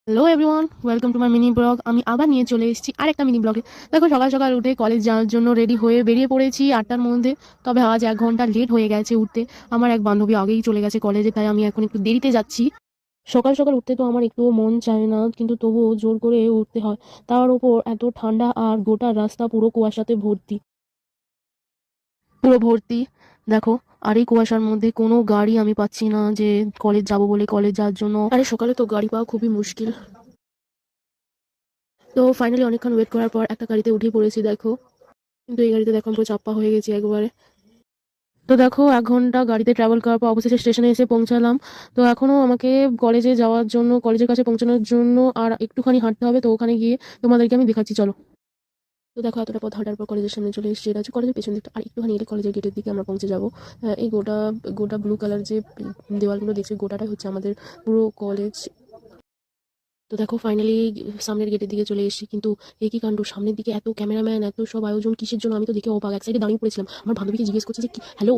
Hello everyone, welcome to my mini blog. আমি আবার নিয়ে চলে এসেছি আরেকটা মিনি ব্লগে। দেখো, সকাল সকাল উঠে কলেজ যাওয়ার জন্য রেডি হয়ে বেরিয়ে পড়েছি 8টার মধ্যে। তবে আজ 1 ঘন্টা লেট হয়ে গেছে উঠতে। আমার এক বান্ধবী আগেই চলে গেছে কলেজে, তাই আমি এখন একটু দেরিতে যাচ্ছি। সকাল সকাল উঠতে তো আমার একটুও মন চায় না, কিন্তু তবুও জোর করে উঠতে হয়। তার উপর এত ঠান্ডা, আর গোটা রাস্তা পুরো কুয়াশাতে ভর্তি, পুরো ভর্তি। দেখো, আর এই কুয়াশার মধ্যে কোনো গাড়ি আমি পাচ্ছি না যে কলেজ যাব বলে, কলেজ যাওয়ার জন্য। আরে সকালে তো গাড়ি পাওয়া খুবই মুশকিল। তো ফাইনালি অনেকক্ষণ ওয়েট করার পর একটা গাড়িতে উঠে পড়েছি দেখো। কিন্তু এই গাড়িতে দেখো আমি পুরো চাপ্পা হয়ে গেছি একবারে। তো দেখো, 1 ঘন্টা গাড়িতে ট্রাভেল করার পর অবশেষে স্টেশনে এসে পৌঁছালাম। তো এখনো আমাকে কলেজে যাওয়ার জন্য, কলেজের কাছে পৌঁছানোর জন্য আর একটুখানি হাঁটতে হবে। তো ওখানে গিয়ে তোমাদেরকে আমি দেখাচ্ছি, চলো। তো দেখো, এতটা পথ হাঁটার পর কলেজের সামনে চলে এসেছি। এটা হচ্ছে কলেজের পেছন দিকটা, আর একটুখানি এলে কলেজের গেটের দিকে আমরা পৌঁছে যাবো। এই গোটা গোটা ব্লু কালার যে দেওয়ালগুলো দেখছি, গোটাটাই হচ্ছে আমাদের পুরো কলেজ। তো দেখো, ফাইনালি সামনের গেটের দিকে চলে এসেছি। কিন্তু একই কাণ্ড, সামনের দিকে এত ক্যামেরাম্যান, এত সব আয়োজন কিসের জন্য আমি তো দেখে অবাক। এক সাইডে দাঁড়িয়ে পড়েছিলাম, আমার বান্ধবীকে জিজ্ঞেস করছে যে হ্যালো,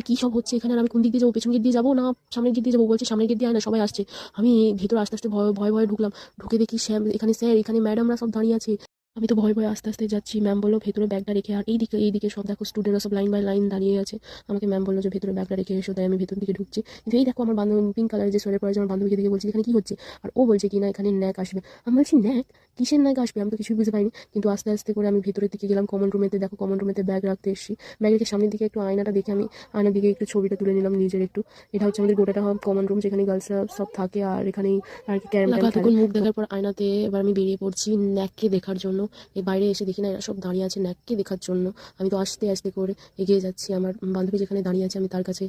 কি সব হচ্ছে এখানে, আর আমি কোন দিক দিয়ে যাবো, পেছন গেট দিয়ে যাবো না সামনের গেট দিয়ে যাবো? বলছে সামনের গেট দিয়ে আয় না, সবাই আসছে। আমি ভেতরে আস্তে আস্তে ভয় ভয় ভয়ে ঢুকলাম। ঢুকে দেখি স্যার এখানে, স্যার এখানে, ম্যাডামরা সব দাঁড়িয়ে আছে। আমি তো ভয় ভয়ে আস্তে আস্তে যাচ্ছি। ম্যাম বললো ভেতরে ব্যাগটা রেখে, আর এইদিকে সব দেখো স্টুডেন্টরা সব লাইন বাই লাইন দাঁড়িয়ে আছে। আমাকে ম্যাম বললো যে ভেতরে ব্যাগটা রেখে এসো, তাই আমি ভেতর দিকে ঢুকছি। কিন্তু এই দেখো, আমার বান্ধবী পিঙ্ক কালারের যে সোয়েটার পরে আছে, আমার বান্ধবীকে দিকে বলছি এখানে কি হচ্ছে। আর ও বলছে কি না এখানে ন্যাক আসবে। আমি বলছি ন্যাক, কিসের ন্যাক আসবে? আমি তো কিছুই বুঝতে পারিনি। কিন্তু আস্তে আস্তে করে আমি ভেতরের দিকে গেলাম কমন রুমেতে। দেখো, কমন রুমেতে ব্যাগ রাখতে এসেছি। ব্যাগ রেখে সামনের দিকে একটু আয়নাটা দেখে আমি আয়নার দিকে একটু ছবিটা তুলে নিলাম নিজের একটু। এটা হচ্ছে আমাদের গোটাটা কমন রুম, যেখানে গার্লসরা সব থাকে, আর এখানেই আর কি ক্যারাম ট্যারাম খেলে। মুখ দেখার পর আয়নাতে এবার আমি বেরিয়ে পড়ছি ন্যাককে দেখার জন্য। এই বাইরে এসে দেখি না এরা সব দাঁড়িয়ে আছে ন্যাককে দেখার জন্য। আমি তো আস্তে আস্তে করে এগিয়ে যাচ্ছি। আমার বান্ধবী যেখানে দাঁড়িয়ে আছে আমি তার কাছে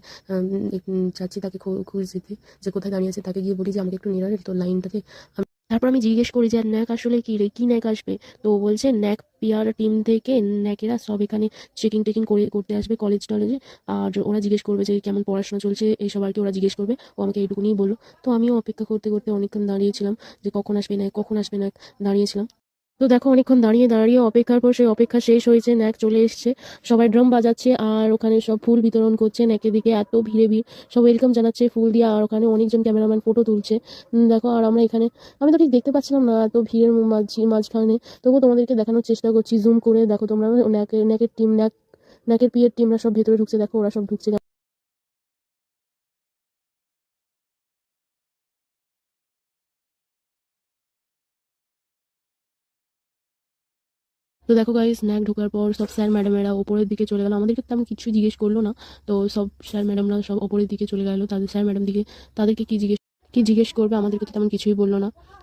যাচ্ছি তাকে খোঁজ দিতে, যে কোথায় দাঁড়িয়ে আছে। তাকে গিয়ে বলি যে আমাকে একটু নিয়ে তো লাইনটাতে। তারপর আমি জিজ্ঞেস করি যে আর ন্যাক আসলে কি রে, কি ন্যাক আসবে? তো ও বলছে ন্যাক পিআর টিম থেকে ন্যাকেরা সব এখানে চেকিং টেকিং করতে আসবে কলেজ টলেজে। আর ওরা জিজ্ঞেস করবে যে কেমন পড়াশোনা চলছে, এইসব আর কি ওরা জিজ্ঞেস করবে। ও আমাকে এইটুকুনিই বললো। তো আমিও অপেক্ষা করতে করতে অনেকক্ষণ দাঁড়িয়েছিলাম যে কখন আসবে ন্যাক, কখন আসবে ন্যাক, দাঁড়িয়েছিলাম। তো দেখো, অনেকক্ষণ দাঁড়িয়ে দাঁড়িয়ে অপেক্ষার পর সেই অপেক্ষা শেষ হয়েছে, ন্যাক চলে এসছে। সবাই ড্রাম বাজাচ্ছে, আর ওখানে সব ফুল বিতরণ করছে। ন্যাকের দিকে এত ভিড়ে ভিড়, সব ওয়েলকাম জানাচ্ছে ফুল দিয়ে। আর ওখানে অনেকজন ক্যামেরাম্যান ফটো তুলছে। দেখো, আর আমরা এখানে, আমি তো ঠিক দেখতে পাচ্ছিলাম না এত ভিড়ের মাঝখানে। তবুও তোমাদেরকে দেখানোর চেষ্টা করছি জুম করে। দেখো তোমরা, ন্যাকের টিম, ন্যাকের পিএর টিমরা সব ভেতরে ঢুকছে। দেখো ওরা সব ঢুকছে। তো দেখো গাইস, স্ন্যাক ঢোকার পর সব স্যার ম্যাডামেরা ওপরের দিকে চলে গেল। আমাদেরকে তেমন কিছু জিজ্ঞেস করলো না। তো সব স্যার ম্যাডামরা সব ওপরের দিকে চলে গেল। তাদের স্যার ম্যাডাম দিকে, তাদেরকে কি জিজ্ঞেস করবে, আমাদেরকে তো তেমন কিছুই বললো না।